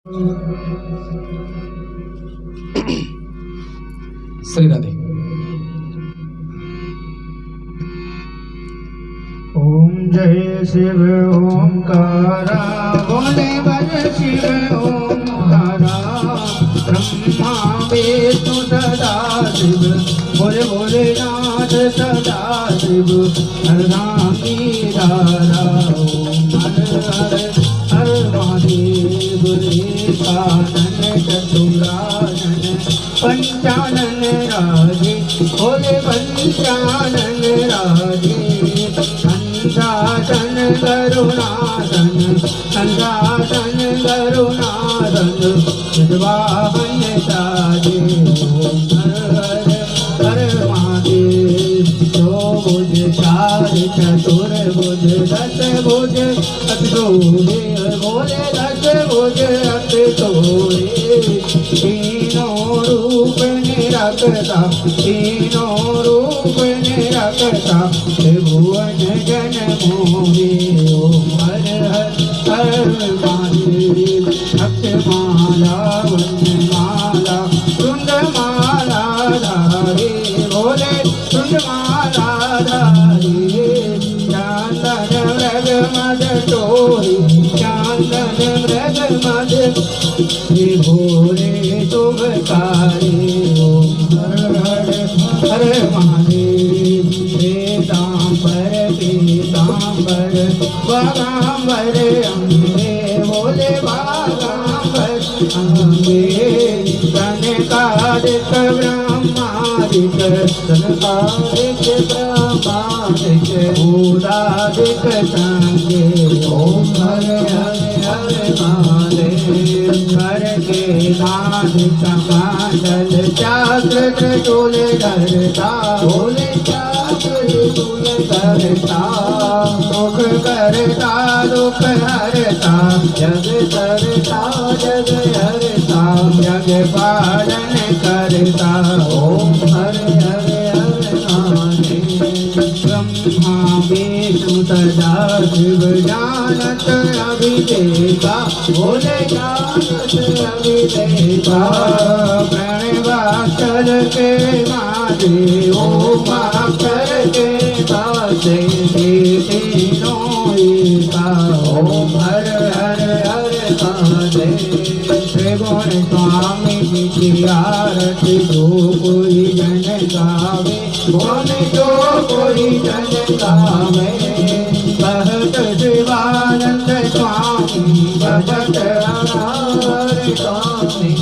श्री राधे। ओम जय शिव ओंकारा बोले बज शिव ओंकारा ब्रह्मा विष्णु सदा शिव बोले भोलेनाथ सदा शिव हरनामी धारा हर हर हर महादेव एकानन चतुरानन पंचानन राजे बोले पंचानन राजे संसाधन करुणाधन संसाधन करुणाधन विद्वाहन साजे हर हर महादेव दो भुज चार चतुर्भुज दस भुज अतोरे बोले दस भुज अतोरे तीनों रूप निरखता तीनों रूप निरखता भुवन जन मोहे ओम हर हर हर महादेव भक्तमाला वंदमाला सुंदरमाला धारे बोले सुंदरमाला धारे चांदन मृग मद टोरी चांदन मृग मद भोरे तुम कारे ओम हर हर हर महादेव पीतांबर पीतांबर बागांबर अम्बे बोले बागांबर अम्बे तनकादिक ब्रह्मादिक तनकादिक ब्रह्मादिक भूतादिक संगे ओम हर हर हर महादेव हर के नाथ कमंडल चक्र त्रिशूल धरता बोले करता सुख करता दुख हरता जग करता जग हरता जग पालन करता ओम हर हर हर महादेव ब्रह्मा विष्णु सदा शिव जानत अभिदेवा बोले जानत अभिदेवा प्रणवाक्षर के मादे ओम अक्षर के बासे तीनों एका ओम हर हर हर महादेव त्रिगुण स्वामी की आरती जो कोई जन गावे बोले जो कोई जन गावे कहत शिवानंद स्वामी भजत हर स्वामी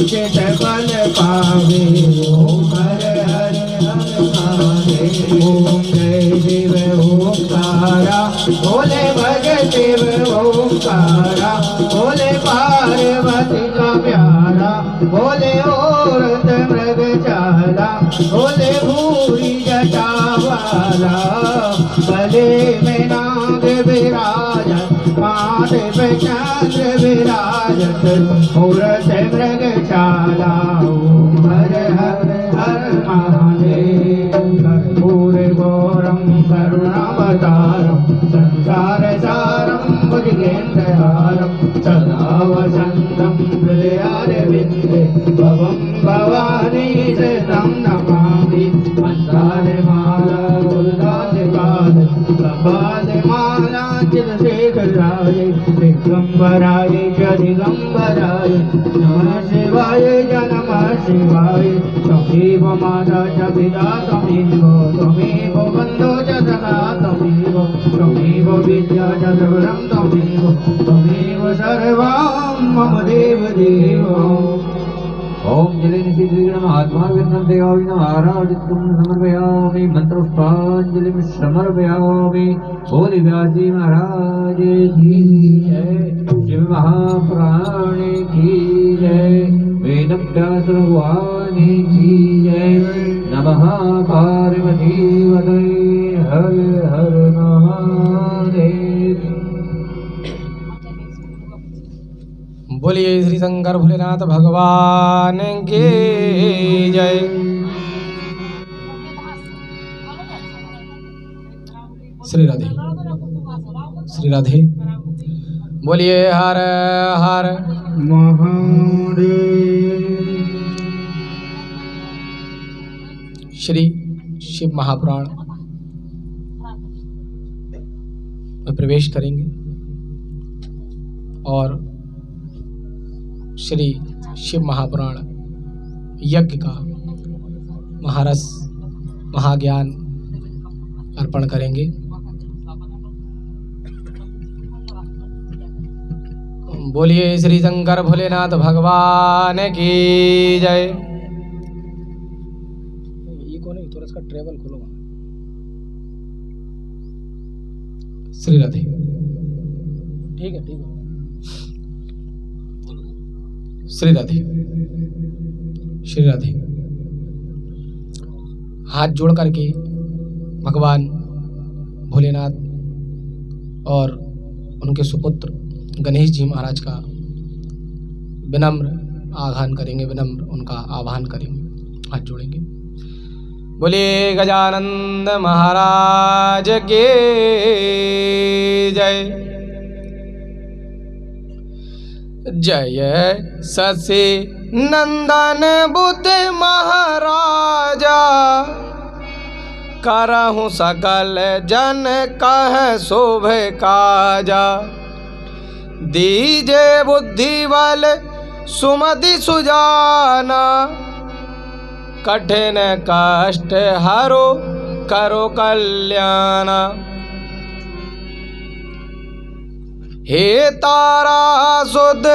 चित बल पावे ओम हर हर हर महादेव ओम जय शिव ओंकारा बोले भज शिव ओंकारा बोले पार्वती का प्यारा बोले औरत मृग चाला बोले भूरी जटा वाला गले में नाग विराजत माथे पे चंद्र विराजत औरत मृग चाला ओम हर हर हर महादेव कर्पूर गौरम करुणावतारम संसार सारम भुजगेन्द्रहारम सदा वसंतम हृदयारविंदे भवं भवानी शरणं नमामि मंदारमाला गुलदासपाद कपालमाला चिरशेखराय दिगंबराय च दिगंबराय नमः शिवाय च नमः शिवाय त्वमेव माता च पिता त्वमेव बन्धो च सखा त्वमेव विद्या च सर्वं त्वमेव सर्वं मम देव देव ओम जलेन महात्मा विघ्नं देवाय नारायणं समर्पयामि मंत्रपुष्पांजलिं समर्पयामि बोले व्यास जी महाराज की जय शिव महापुराण की जय वेद व्यास भगवान की जय नमः पार्वती वदे हर हर महादेव। बोलिए श्री शंकर भोलेनाथ भगवान की जय। श्री राधे। श्री राधे। बोलिए हर हर महादेव। श्री शिव महापुराण में प्रवेश करेंगे और श्री शिव महापुराण यज्ञ का महारस महाज्ञान अर्पण करेंगे। बोलिए श्री शंकर भोलेनाथ भगवान की जय। ये कौन है? थोड़ा इसका ट्रेवल खोलो। श्री राधे। ठीक है ठीक है। श्री राधे श्री राधे। हाथ जोड़ करके भगवान भोलेनाथ और उनके सुपुत्र गणेश जी महाराज का विनम्र आह्वान करेंगे, विनम्र उनका आह्वान करेंगे, हाथ जोड़ेंगे। बोलिए गजानंद महाराज के जय। जय शशि नंदन बुद्ध महाराजा, करहु सकल जन कह शोभ काजा। दीजे बुद्धि बल सुमति सुजाना, कठिन कष्ट हरो करो कल्याणा। हे तारा सुध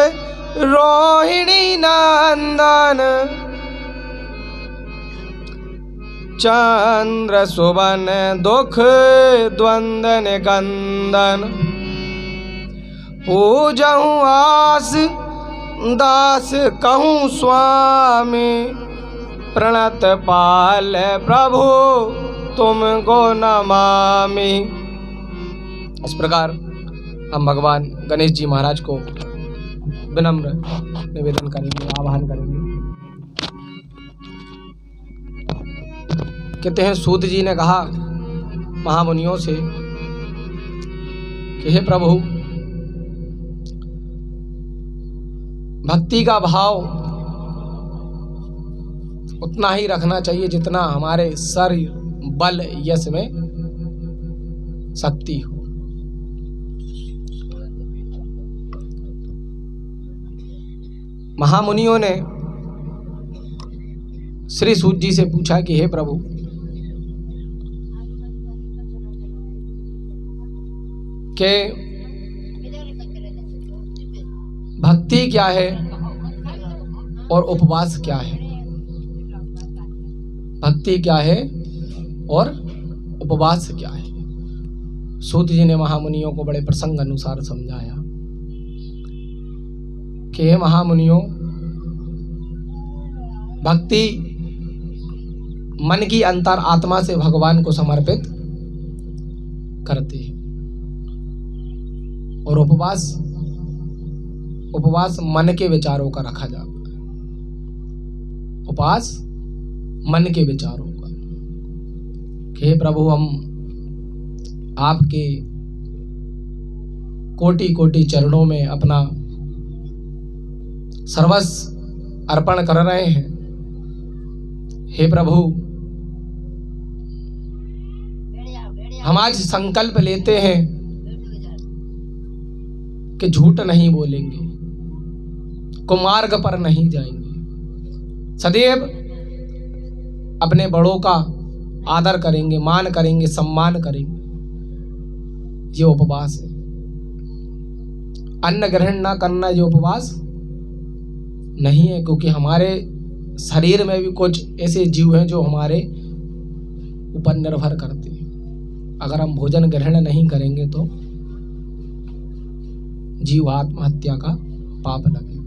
रोहिणी नंदन, चंद्र सुवन दुख द्वंद निकंदन। पूजहूँ आस दास कहूँ स्वामी, प्रणत पाल प्रभु तुमको नमामि। इस प्रकार हम भगवान गणेश जी महाराज को विनम्र निवेदन करेंगे, आह्वान करेंगे। कहते हैं सूत जी ने कहा महामुनियों से कि हे प्रभु, भक्ति का भाव उतना ही रखना चाहिए जितना हमारे शरीर बल यश में शक्ति हो। महामुनियों ने श्री सूत जी से पूछा कि हे प्रभु, के भक्ति क्या है और उपवास क्या है? भक्ति क्या है और उपवास क्या है? सूत जी ने महामुनियों को बड़े प्रसंग अनुसार समझाया कि हे महामुनियों, भक्ति मन की अंतर आत्मा से भगवान को समर्पित करते हैं और उपवास मन के विचारों का रखा जाता है। उपवास मन के विचारों का। हे प्रभु, हम आपके कोटि कोटि चरणों में अपना सर्वस्व अर्पण कर रहे हैं। हे प्रभु, हम आज संकल्प लेते हैं कि झूठ नहीं बोलेंगे, कुमार्ग पर नहीं जाएंगे, सदैव अपने बड़ों का आदर करेंगे, मान करेंगे, सम्मान करेंगे। ये उपवास है। अन्न ग्रहण ना करना ये उपवास नहीं है, क्योंकि हमारे शरीर में भी कुछ ऐसे जीव हैं जो हमारे ऊपर निर्भर करते हैं। अगर हम भोजन ग्रहण नहीं करेंगे तो जीव आत्महत्या का पाप लगेगा।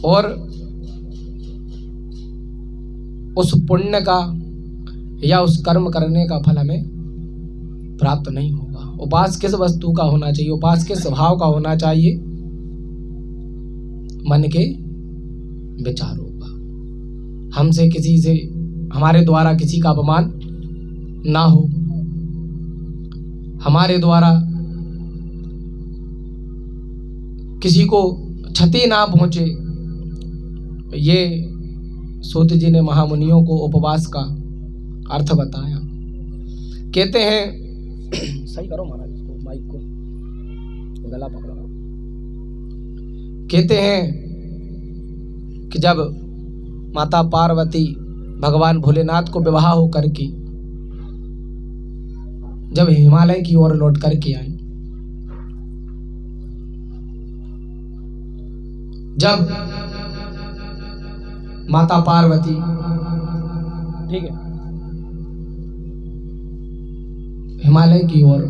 और उस पुण्य का या उस कर्म करने का फल हमें प्राप्त नहीं होगा। उपवास किस वस्तु का होना चाहिए? उपवास किस स्वभाव का होना चाहिए? मन के विचारों का। हमसे किसी से, हमारे द्वारा किसी का अपमान ना हो, हमारे द्वारा किसी को क्षति ना पहुंचे, ये सूत जी ने महामुनियों को उपवास का अर्थ बताया। कहते हैं, सही करो महाराज इसको, माइक को गला पकड़ो। कहते हैं कि जब माता पार्वती भगवान भोलेनाथ को विवाह होकर के जब हिमालय की ओर लौट करके आई, जब माता पार्वती, ठीक है, हिमालय की ओर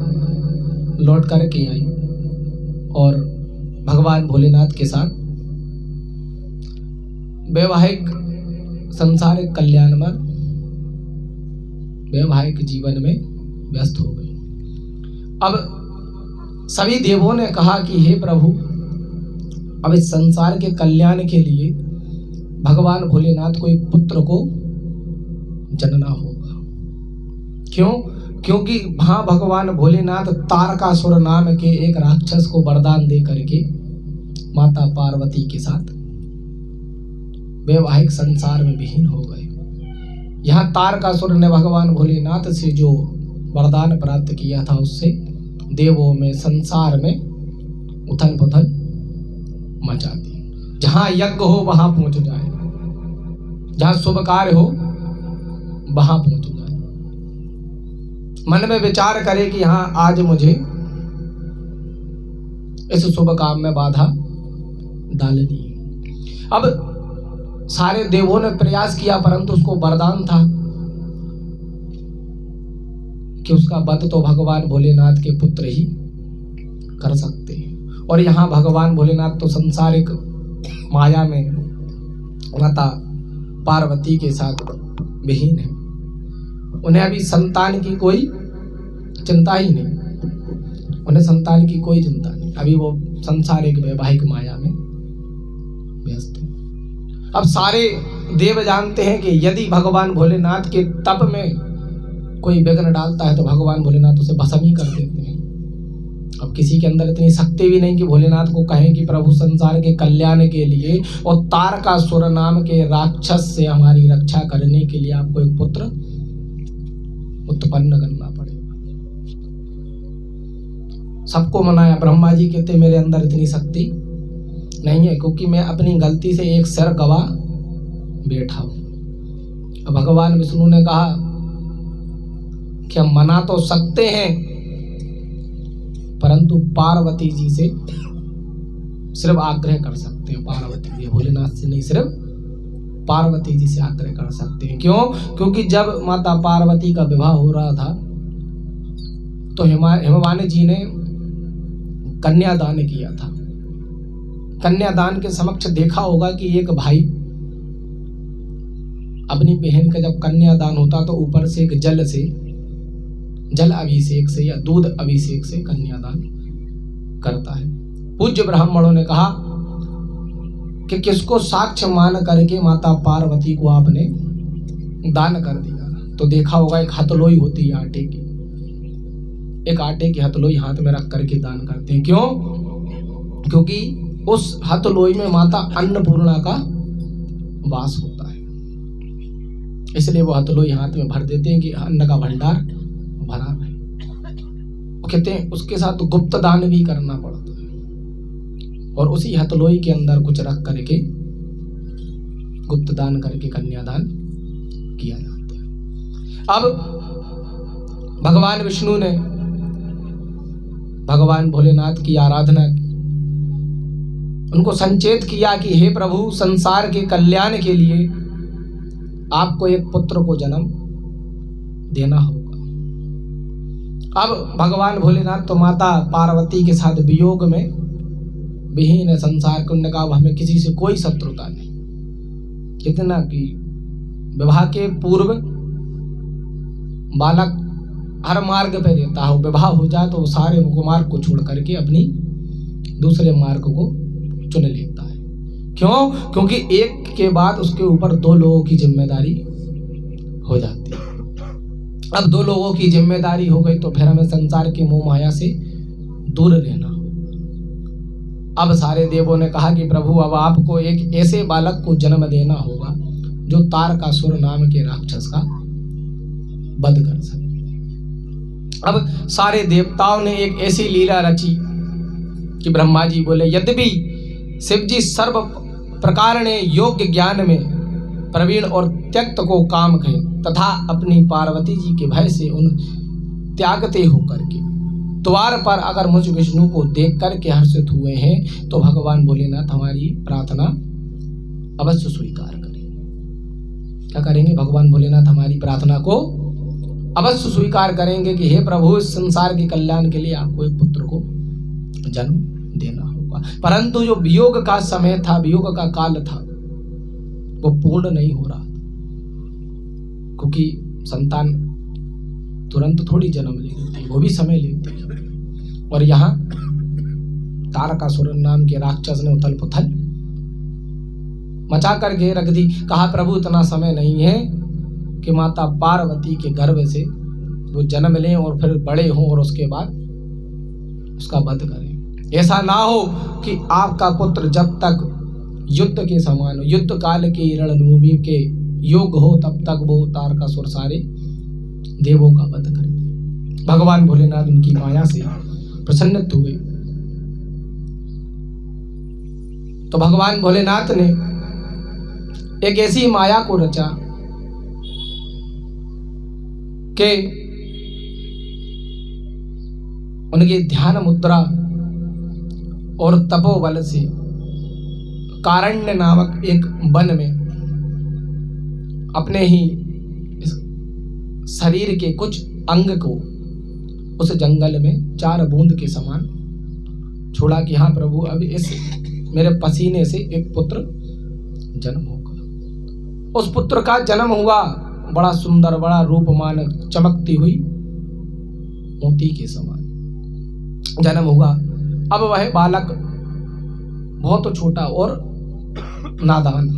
लौट करके आई और भगवान भोलेनाथ के साथ वैवाहिक संसारिक कल्याण में, वैवाहिक जीवन में व्यस्त हो गई। अब सभी देवों ने कहा कि हे प्रभु, अब इस संसार के कल्याण के लिए भगवान भोलेनाथ को एक पुत्र को जनना होगा। क्यों? क्योंकि वहां भगवान भोलेनाथ तारकासुर नाम के एक राक्षस को वरदान दे करके माता पार्वती के साथ वैवाहिक संसार में विहीन हो गए। यहाँ तारकासुर ने भगवान भोलेनाथ से जो वरदान प्राप्त किया था, उससे देवों में, संसार में उथल पुथल मचा दी। जहाँ यज्ञ हो वहां पहुंच जाए, जहाँ शुभ कार्य हो वहां पहुंच जाए। मन में विचार करे कि हाँ, आज मुझे इस शुभ काम में बाधा डालनी है। अब सारे देवों ने प्रयास किया, परंतु उसको वरदान था कि उसका वध तो भगवान भोलेनाथ के पुत्र ही कर सकते हैं। और यहाँ भगवान भोलेनाथ तो संसारिक माया में माता पार्वती के साथ विहीन है। उन्हें अभी संतान की कोई चिंता ही नहीं, उन्हें संतान की कोई चिंता नहीं। अभी वो संसारिक वैवाहिक माया में व्यस्त है। अब सारे देव जानते हैं कि यदि भगवान भोलेनाथ के तप में कोई विघ्न डालता है तो भगवान भोलेनाथ उसे भस्म ही कर देते हैं। अब किसी के अंदर इतनी शक्ति भी नहीं कि भोलेनाथ को कहें कि प्रभु संसार के कल्याण के लिए और तारकासुर नाम के राक्षस से हमारी रक्षा करने के लिए आपको एक पुत्र उत्पन्न करना पड़ेगा। सबको मनाया। ब्रह्मा जी कहते मेरे अंदर इतनी शक्ति नहीं है, क्योंकि मैं अपनी गलती से एक सिर गवा बैठा हूं। अब भगवान विष्णु ने कहा कि हम मना तो सकते हैं, परंतु पार्वती जी से सिर्फ आग्रह कर सकते हैं। पार्वती जी, भोलेनाथ से नहीं, सिर्फ पार्वती जी से आग्रह कर सकते हैं। क्यों? क्योंकि जब माता पार्वती का विवाह हो रहा था तो हिमवानी जी ने कन्यादान किया था। कन्यादान के समक्ष देखा होगा कि एक भाई अपनी बहन का जब कन्यादान होता तो ऊपर से एक जल अभिषेक से या दूध अभिषेक से कन्यादान करता है। पूज्य ब्राह्मणों ने कहा कि किसको साक्ष्य मान करके माता पार्वती को आपने दान कर दिया? तो देखा होगा एक हथलोई होती है आटे की, एक आटे की हथलोई हाथ में रख करके दान करते हैं। क्यों? क्योंकि उस हथलोई में माता अन्नपूर्णा का वास होता है, इसलिए वो हथलोई हाथ में भर देते हैं कि अन्न का भंडार भरा है। वो कहते हैं उसके साथ गुप्त दान भी करना पड़ता है, और उसी हथलोई के अंदर कुछ रख करके गुप्त दान करके कन्यादान किया जाता है। अब भगवान विष्णु ने भगवान भोलेनाथ की आराधना की, उनको संचेत किया कि हे प्रभु, संसार के कल्याण के लिए आपको एक पुत्र को जन्म देना होगा। अब भगवान भोलेनाथ तो माता पार्वती के साथ वियोग में विहीन है। संसार को उन्होंने कहा हमें किसी से कोई शत्रुता नहीं। कितना कि विवाह के पूर्व बालक हर मार्ग पे रहता है, विवाह हो जाए तो सारे मार्ग को छोड़ करके अपनी दूसरे मार्ग को चुन लेता है। क्यों? क्योंकि एक के बाद उसके ऊपर दो लोगों की जिम्मेदारी हो जाती है। अब दो लोगों की जिम्मेदारी हो गई तो फिर हमें संसार के मोह माया से दूर रहना। अब सारे देवों ने कहा कि प्रभु अब आपको एक ऐसे बालक को जन्म देना होगा जो तारकासुर नाम के राक्षस का वध कर सके। अब सारे देवताओं ने एक ऐसी लीला रची कि ब्रह्मा जी बोले, यद्यपि शिव जी सर्व प्रकार ने योग्य ज्ञान में प्रवीण और त्यक्त को काम कहे तथा अपनी पार्वती जी के भय से उन त्यागते होकर के द्वार पर अगर मुझ विष्णु को देख करके हर्षित हुए हैं तो भगवान भोलेनाथ हमारी प्रार्थना अवश्य स्वीकार करें। क्या करेंगे? भगवान भोलेनाथ हमारी प्रार्थना को अवश्य स्वीकार करेंगे कि हे प्रभु, इस संसार के कल्याण के लिए आपको एक पुत्र को जन्म देना होगा। परंतु जो वियोग का समय था, वियोग का काल था, वो पूर्ण नहीं हो रहा था, क्योंकि संतान तुरंत थोड़ी जन्म लेती थी, वो भी समय लेती है। और यहाँ तारकासुर नाम के राक्षस ने उथल पुथल मचा करके रख दी। कहा प्रभु इतना समय नहीं है कि माता पार्वती के गर्भ से वो जन्म लें और फिर बड़े हों और उसके बाद उसका वध करें। ऐसा ना हो कि आपका पुत्र जब तक युद्ध के समान हो, युद्ध काल की रणभूमि के योग हो, तब तक वो तारकासुर सारे देवों का वध करे। भगवान भोलेनाथ उनकी माया से प्रसन्नित हुए तो भगवान भोलेनाथ ने एक ऐसी माया को रचा कि उनके ध्यान मुद्रा और तपोबल से कारण्य नामक एक वन में अपने ही शरीर के कुछ अंग को उस जंगल में 4 बूंद के समान छोड़ा कि हाँ प्रभु, अब इस मेरे पसीने से एक पुत्र जन्म होगा। उस पुत्र का जन्म हुआ, बड़ा सुंदर, बड़ा रूपमान, चमकती हुई मोती के समान जन्म हुआ। अब वह बालक बहुत छोटा और नादान,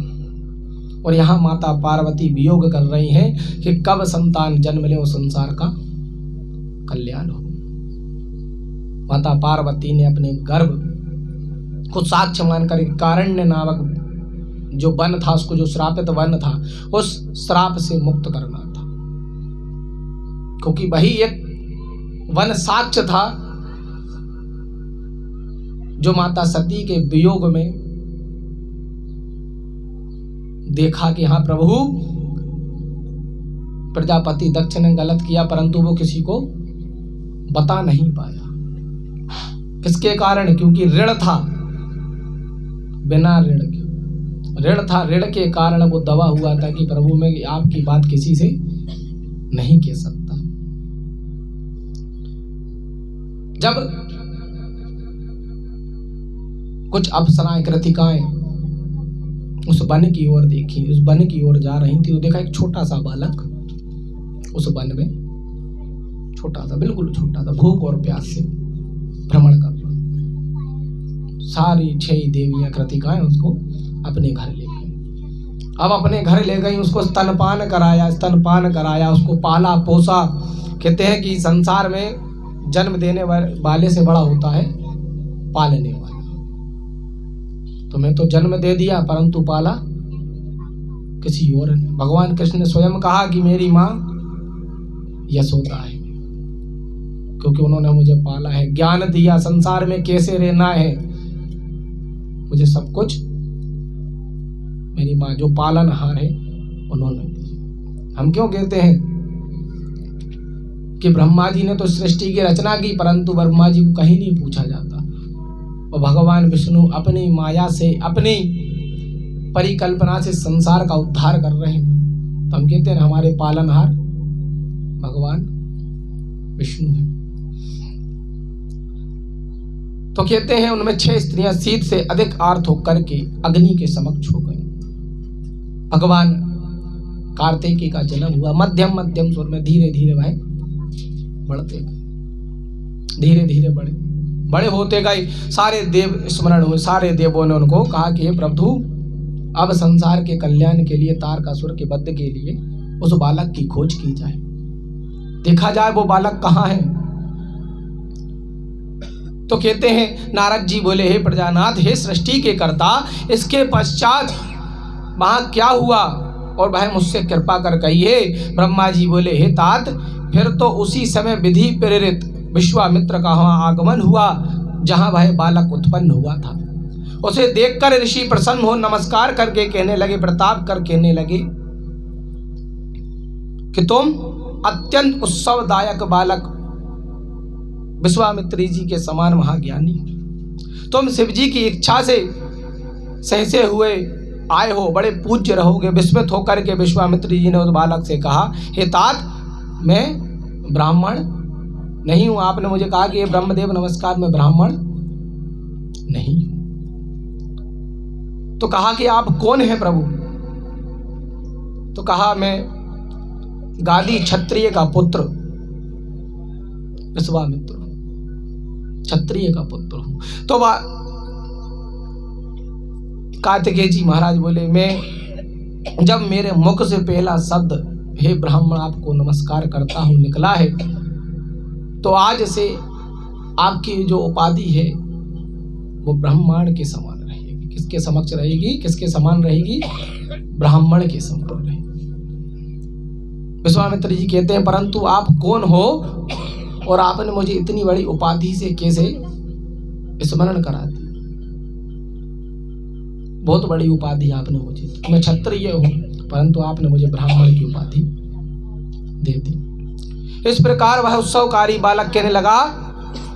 और यहाँ माता पार्वती वियोग कर रही हैं कि कब संतान जन्म ले और संसार का कल्याण हो। माता पार्वती ने अपने गर्भ को साक्ष्य मानकर कारण्य नामक जो वन था, उसको, जो श्रापित वन था, उस श्राप से मुक्त करना था, क्योंकि वही एक वन साक्ष्य था जो माता सती के वियोग में देखा कि हाँ प्रभु, प्रजापति दक्ष ने गलत किया, परंतु वो किसी को बता नहीं पाया। किसके कारण? क्योंकि ऋण था, बिना ऋण के ऋण था, ऋण के कारण वो दबा हुआ था कि प्रभु मैं आपकी बात किसी से नहीं कह सकता। जब कुछ अप्सराएं, कृतिकाएं उस वन की ओर देखी, उस वन की ओर जा रही थी, तो देखा एक छोटा सा बालक उस वन में, छोटा सा, बिल्कुल छोटा सा, भूख और प्यास से भ्रमण कर रहा। सारी 6 देवियां कृतिकाएं उसको अपने घर ले गई। अब अपने घर ले गई, उसको स्तनपान कराया, उसको पाला पोसा। कहते हैं कि संसार में जन्म देने वाले से बड़ा होता है पालने वाला। तुम्हें तो जन्म दे दिया, परंतु पाला किसी और ने। भगवान कृष्ण ने स्वयं कहा कि मेरी माँ यशोदा है, क्योंकि उन्होंने मुझे पाला है, ज्ञान दिया, संसार में कैसे रहना है, मुझे सब कुछ मेरी माँ जो पालनहार है उन्होंने दिया। हम क्यों कहते हैं कि ब्रह्मा जी ने तो सृष्टि की रचना की, परंतु ब्रह्मा जी को कहीं नहीं पूछा जाता, और भगवान विष्णु अपनी माया से, अपनी परिकल्पना से संसार का उद्धार कर रहे हैं। तो हम कहते हैं हमारे पालनहार भगवान विष्णु है। तो कहते हैं उनमें 6 स्त्रियां शीत से अधिक आर्त होकर के अग्नि के समक्ष हो गई। भगवान कार्तिकेय का जन्म हुआ। मध्यम मध्यम स्वर में धीरे धीरे वह बढ़ते गए, धीरे धीरे बड़े होते गए। सारे देव स्मरण हुए, सारे देवों ने उनको कहा कि हे प्रभु, अब संसार के कल्याण के लिए, तारकासुर के वध के लिए उस बालक की खोज की जाए, देखा जाए वो बालक कहाँ है। तो कहते हैं नारद जी बोले, हे प्रजानाथ, हे सृष्टि के कर्ता, इसके पश्चात वहाँ क्या हुआ और भाई मुझसे कृपा कर कहिए। ब्रह्मा जी बोले, हे तात, फिर तो उसी समय विधि प्रेरित विश्वामित्र का वहाँ आगमन हुआ जहाँ भाई बालक उत्पन्न हुआ था। उसे देखकर ऋषि प्रसन्न हो नमस्कार करके कहने लगे, प्रताप कर कहने लगे कि तुम अत्यंत उत्सवदायक बालक, विश्वामित्री जी के समान महाज्ञानी, तुम शिव जी की इच्छा से सहसे हुए आए हो, बड़े पूज्य रहोगे। विस्मित होकर के विश्वामित्री जी ने उस बालक से कहा, हे तात, मैं ब्राह्मण नहीं हूं। आपने मुझे कहा कि ये ब्रह्मदेव नमस्कार, मैं ब्राह्मण नहीं हूं। तो कहा कि आप कौन हैं प्रभु? तो कहा, मैं गादी क्षत्रिय का पुत्र विश्वामित्र, क्षत्रिय का पुत्र हूं। तो कार्तिकेय जी महाराज बोले, मैं जब मेरे मुख से पहला शब्द हे ब्राह्मण आपको नमस्कार करता हूं निकला है, तो आज से आपकी जो उपाधि है वो ब्रह्मांड के समान रहेगी। किसके समक्ष रहेगी? किसके समान रहेगी? ब्राह्मण के समान रहेगी। विश्वामित्र जी कहते हैं, परंतु आप कौन हो और आपने मुझे इतनी बड़ी उपाधि से कैसे स्मरण करा दी? बहुत बड़ी उपाधि आपने मुझे, मैं क्षत्रिय हूं परंतु आपने मुझे ब्राह्मण की उपाधि दे दी। इस प्रकार वह उत्सवकारी बालक कहने लगा,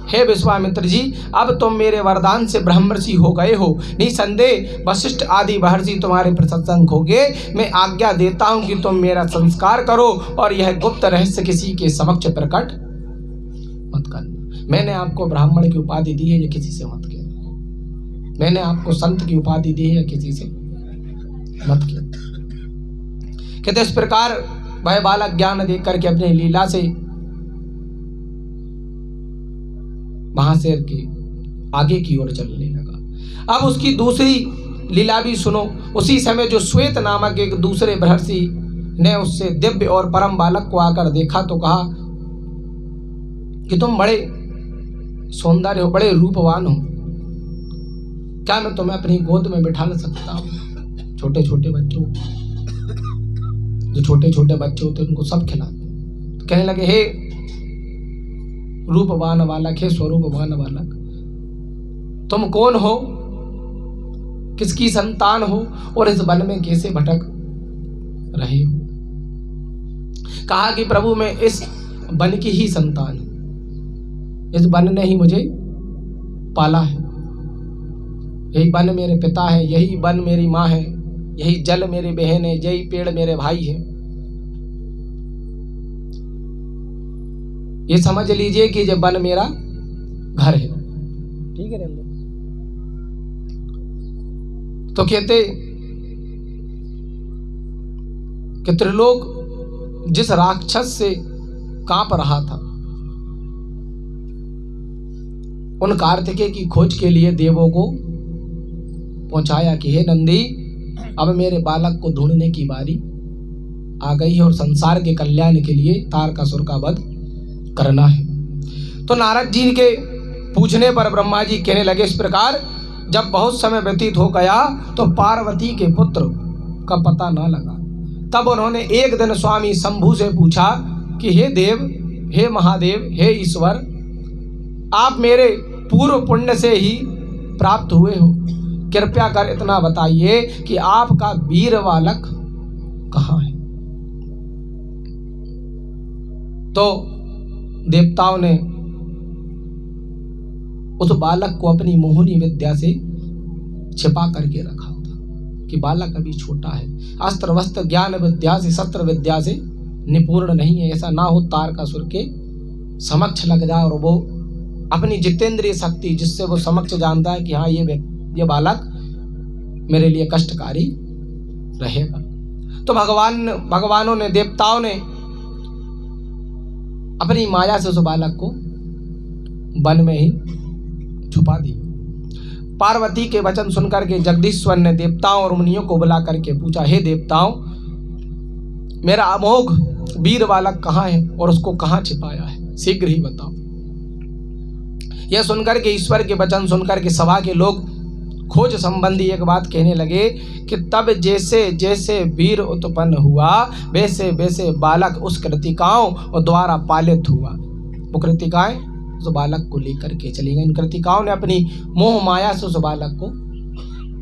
हे विश्वामित्र जी, अब तुम मेरे वरदान से ब्रह्मर्षि हो गए हो। निसंदेह वशिष्ठ आदि महर्षि तुम्हारे प्रशंसक होंगे। मैं आज्ञा देता हूं कि तुम मेरा संस्कार करो और यह गुप्त रहस्य किसी के समक्ष प्रकट मत करना। मैंने आपको ब्राह्मण की उपाधि दी है, ये किसी से मत कहना। मैंने आपको संत की उपाधि दी है, किसी से मत कहना। कहते इस प्रकार वह बालक ज्ञान देख करके अपनी लीला से वहां से आगे की ओर चलने लगा। अब उसकी दूसरी लीला भी सुनो। उसी समय जो श्वेत नामक एक दूसरे महर्षि ने उससे दिव्य और परम बालक को आकर देखा तो कहा कि तुम बड़े सौंदर्य हो, बड़े रूपवान हो, क्या मैं तुम्हें अपनी गोद में बिठा सकता हूँ? छोटे छोटे बच्चों, जो छोटे छोटे बच्चे होते उनको सब खिलाते। तो कहने लगे, हे रूपवान बालक, हे स्वरूपवान बालक, तुम कौन हो, किसकी संतान हो और इस वन में कैसे भटक रहे हो? कहा कि प्रभु, मैं इस वन की ही संतान हूं। इस वन ने ही मुझे पाला है। यही वन मेरे पिता है, यही वन मेरी माँ है, यही जल मेरी बहन है, यही पेड़ मेरे भाई है। ये समझ लीजिए कि जब वन मेरा घर है। ठीक है। तो कहते कि त्रिलोक जिस राक्षस से कांप रहा था, उन कार्तिकेय की खोज के लिए देवों को पहुंचाया कि हे नंदी, अब मेरे बालक को ढूंढने की बारी आ गई है और संसार के कल्याण के लिए तारकासुर का वध करना है। तो नारद जी के पूछने पर ब्रह्मा जी कहने लगे इस प्रकार, जब बहुत समय व्यतीत हो गया तो पार्वती के पुत्र का पता ना लगा। तब उन्होंने एक दिन स्वामी शंभु से पूछा कि हे देव, हे महादेव, हे ईश्वर, आप मेरे पूर्व पुण्य से ही प्राप्त हुए हो, कृपया कर इतना बताइए कि आपका वीर बालक कहाँ है? तो देवताओं ने उस बालक को अपनी मोहिनी विद्या से छिपा करके रखा था कि बालक अभी छोटा है, अस्त्र वस्त्र ज्ञान विद्या से, शस्त्र विद्या से निपुण नहीं है। ऐसा ना हो तारकासुर के समक्ष लग जाए और वो अपनी जितेंद्रिय शक्ति, जिससे वो समक्ष जानता है कि हाँ ये बालक मेरे लिए कष्टकारी रहेगा। तो भगवानों ने, देवताओं ने अपनी माया से उस बालक को वन में ही छुपा दिया। पार्वती के वचन सुनकर के जगदीश्वर ने देवताओं और मुनियों को बुला करके पूछा, हे देवताओं, मेरा अमोघ वीर बालक कहाँ है और उसको कहाँ छिपाया है? शीघ्र ही बताओ। यह सुनकर के, ईश्वर के वचन सुनकर के सभा के लोग खोज संबंधी एक बात कहने लगे कि तब जैसे जैसे वीर उत्पन्न हुआ, वैसे वैसे बालक उस कृतिकाओं द्वारा पालित हुआ। वो कृतिकाएं उस बालक को लेकर के चली गई। इन कृतिकाओं ने अपनी मोह माया से उस बालक को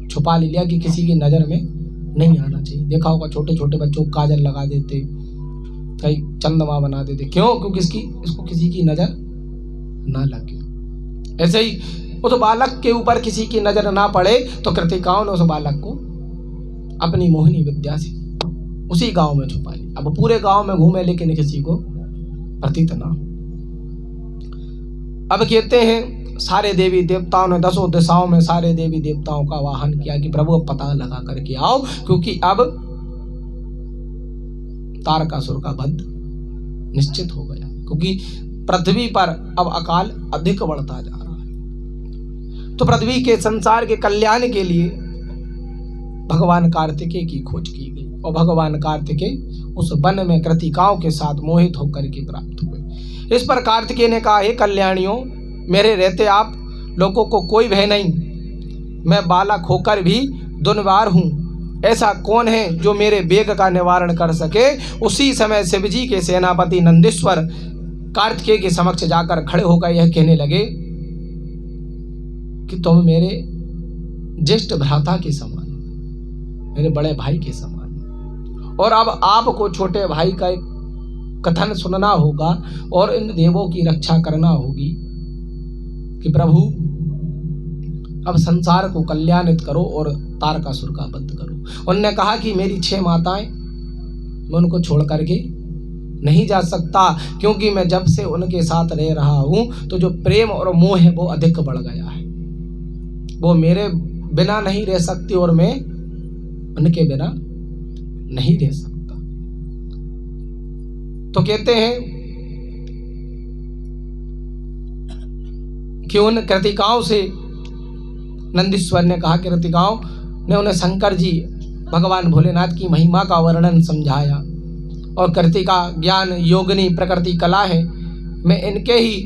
छुपा लिया कि किसी की नज़र में नहीं आना चाहिए। देखा होगा छोटे छोटे बच्चों को काजल लगा देते, कई चंदमा बना देते, क्यों? क्योंकि इसको किसी की नज़र ना लगे। ऐसे ही उस बालक के ऊपर किसी की नज़र ना पड़े तो कृतिकाओं ने उस बालक को अपनी मोहिनी विद्या से उसी गांव में छुपा लिया। अब पूरे गांव में घूमे लेकिन किसी को प्रतीत ना। अब कहते हैं सारे देवी देवताओं ने 10 दिशाओं में सारे देवी देवताओं का आह्वान किया कि प्रभु अब पता लगा करके आओ, क्योंकि अब तारकासुर का वध निश्चित हो गया, क्योंकि पृथ्वी पर अब अकाल अधिक बढ़ता जा रहा है। तो पृथ्वी के संसार के कल्याण के लिए भगवान कार्तिकेय की खोज की गई और भगवान कार्तिकेय उस वन में कृतिकाओं के साथ मोहित होकर के प्राप्त हुए। इस पर कार्तिकेय ने कहा, हे कल्याणियों, मेरे रहते आप लोगों को कोई भय नहीं। मैं बालक होकर भी दुर्वार हूँ। ऐसा कौन है जो मेरे वेग का निवारण कर सके? उसी समय शिवजी के सेनापति नंदीश्वर कार्तिकेय के समक्ष जाकर खड़े होकर यह कहने लगे कि तुम मेरे ज्येष्ठ भ्राता के समान, मेरे बड़े भाई के समान, और अब आपको छोटे भाई का एक कथन सुनना होगा और इन देवों की रक्षा करना होगी कि प्रभु अब संसार को कल्याणित करो और तारकासुर का वध करो। उन्होंने कहा कि मेरी 6 माताएं, मैं उनको छोड़ करके नहीं जा सकता, क्योंकि मैं जब से उनके साथ रह रहा हूं तो जो प्रेम और मोह है वो अधिक बढ़ गया है। वो मेरे बिना नहीं रह सकती और मैं उनके बिना नहीं रह सकता। तो कहते हैं कि उन कृतिकाओं से नंदीश्वर ने कहा कि कृतिकाओं ने उन्हें शंकर जी भगवान भोलेनाथ की महिमा का वर्णन समझाया और कृतिका ज्ञान योगिनी प्रकृति कला है। मैं इनके ही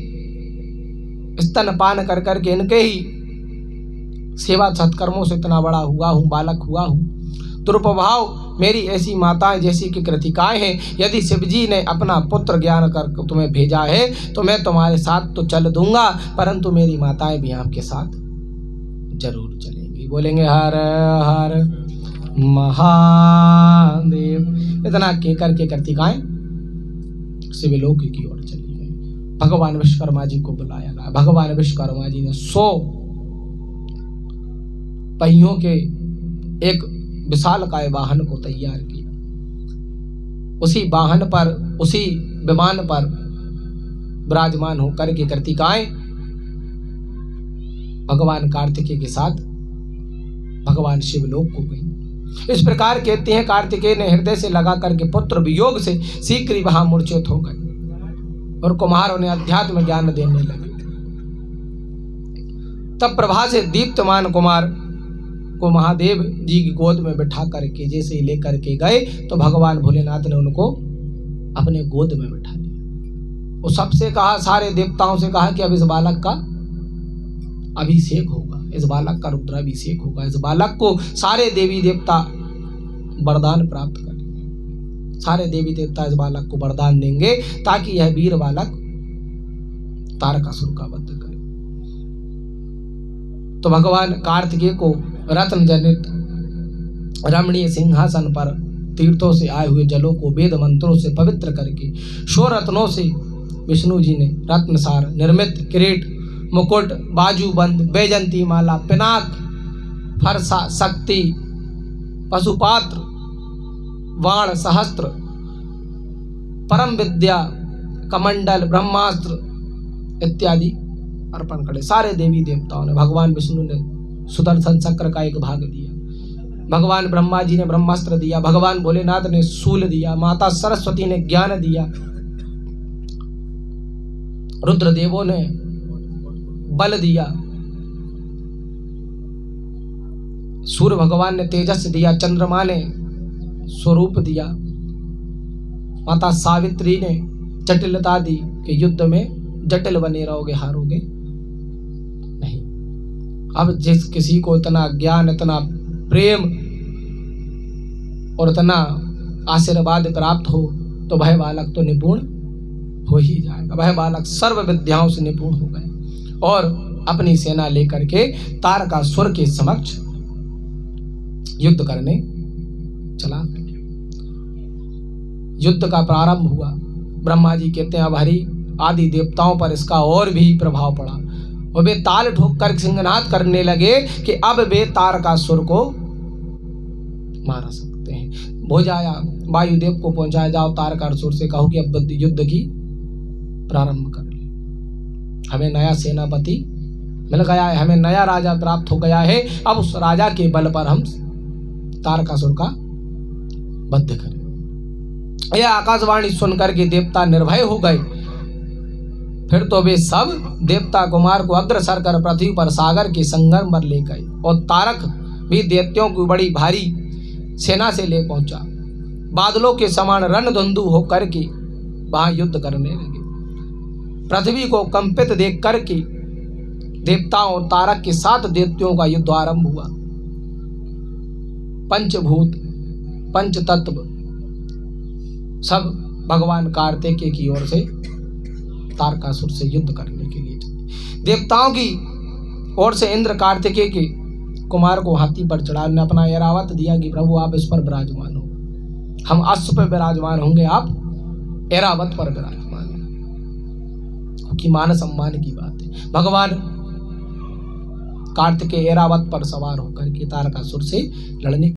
स्तनपान कर करके इनके ही सेवा सत्कर्मों से इतना बड़ा हुआ हूँ, बालक हुआ हूँ। दुर्प्रभाव मेरी ऐसी माताएं जैसी कि कृतिकाएं हैं। यदि शिवजी ने अपना पुत्र ज्ञान कर तुम्हें भेजा है तो मैं तुम्हारे साथ तो चल दूंगा, परंतु मेरी माताएं भी आपके साथ जरूर चलेंगी। बोलेंगे हर हर महादेव। इतना कहकर के कृतिकाएं शिवलोक की ओर चली गई। भगवान विश्वकर्मा जी को बुलाया गया। भगवान विश्वकर्मा जी ने 100 पहियों के एक विशालकाय वाहन को तैयार किया। उसी वाहन पर, उसी विमान पर विराजमान होकर के कृतिकाएं भगवान कार्तिकेय के साथ भगवान शिवलोक को गई। इस प्रकार कहते हैं कार्तिकेय ने हृदय से लगा करके पुत्र वियोग से शीघ्र ही वहां मूर्छित हो गए और कुम्हार उन्हें अध्यात्म ज्ञान देने लगे। तब प्रभा से दीप्तमान कुमार को महादेव जी की गोद में बिठा करके जैसे ही लेकर के गए तो भगवान भोलेनाथ ने उनको अपने गोद में बिठा लिया। वो सबसे कहा, सारे देवताओं से कहा कि अब इस बालक का अभिषेक होगा, इस बालक का रुद्राभिषेक होगा, इस बालक को सारे देवी देवता वरदान प्राप्त करेंगे। सारे देवी देवता इस बालक को वरदान देंगे ताकि यह वीर बालक तारकासुर का वध करे। तो भगवान कार्तिकेय को रत्न जनित रमणीय सिंहासन पर तीर्थों से आए हुए जलों को वेद मंत्रों से पवित्र करके 100 रत्नों से विष्णु जी ने रत्नसार निर्मित किरीट, मुकुट, बाजूबंद, बैजंती माला, पिनाक, फरसा, शक्ति, पशुपात्र, वाण, सहस्त्र, परम विद्या, कमंडल, ब्रह्मास्त्र इत्यादि अर्पण करे। सारे देवी देवताओं ने, भगवान विष्णु ने सुदर्शन चक्र का एक भाग दिया, भगवान ब्रह्मा जी ने ब्रह्मास्त्र दिया, भगवान भोलेनाथ ने शूल दिया, माता सरस्वती ने ज्ञान दिया, रुद्रदेवों ने बल दिया, सूर्य भगवान ने तेजस दिया, चंद्रमा ने स्वरूप दिया, माता सावित्री ने जटिलता दी कि युद्ध में जटिल बने रहोगे, हारोगे अब जिस किसी को इतना ज्ञान, इतना प्रेम और इतना आशीर्वाद प्राप्त हो तो वह बालक तो निपुण हो ही जाएगा। वह बालक सर्व विद्याओं से निपुण हो गए और अपनी सेना लेकर के तारकासुर के समक्ष युद्ध करने चला गया। युद्ध का प्रारंभ हुआ। ब्रह्मा जी कहते हैं अब हरि आदि देवताओं पर इसका और भी प्रभाव पड़ा और वे ताल ठोक कर सिंहनाद करने लगे कि अब वे तारकासुर को मार सकते हैं। भोजाया वायुदेव को पहुंचाया, जाओ तारकासुर से कहो कि अब युद्ध की प्रारंभ कर ले। हमें नया सेनापति मिल गया है, हमें नया राजा प्राप्त हो गया है। अब उस राजा के बल पर हम तारकासुर का वध करें। यह आकाशवाणी सुनकर के देवता निर्भय हो गए। फिर तो वे सब देवता कुमार को अग्रसर कर पृथ्वी पर सागर के संगम पर ले गए और तारक भी दैत्यों की बड़ी भारी सेना से ले पहुंचा। बादलों के समान रणधुंदु होकर के वहां युद्ध करने लगे। पृथ्वी को कंपित देख करके देवताओं और तारक के 7 दैत्यों का युद्ध आरंभ हुआ। पंचभूत, पंच तत्व सब भगवान कार्तिकेय की ओर से तारकासुर से युद्ध करने के लिए चले। देवताओं की ओर से इंद्र कार्तिकेय के कुमार को हाथी पर चढ़ा, ने अपना ऐरावत दिया कि प्रभु आप इस पर विराजमान हो, हम अश्व पर विराजमान होंगे, आप ऐरावत पर विराजमान हो, क्योंकि मान सम्मान की बात है। भगवान कार्तिकेय ऐरावत पर सवार होकर के तारकासुर से लड़ने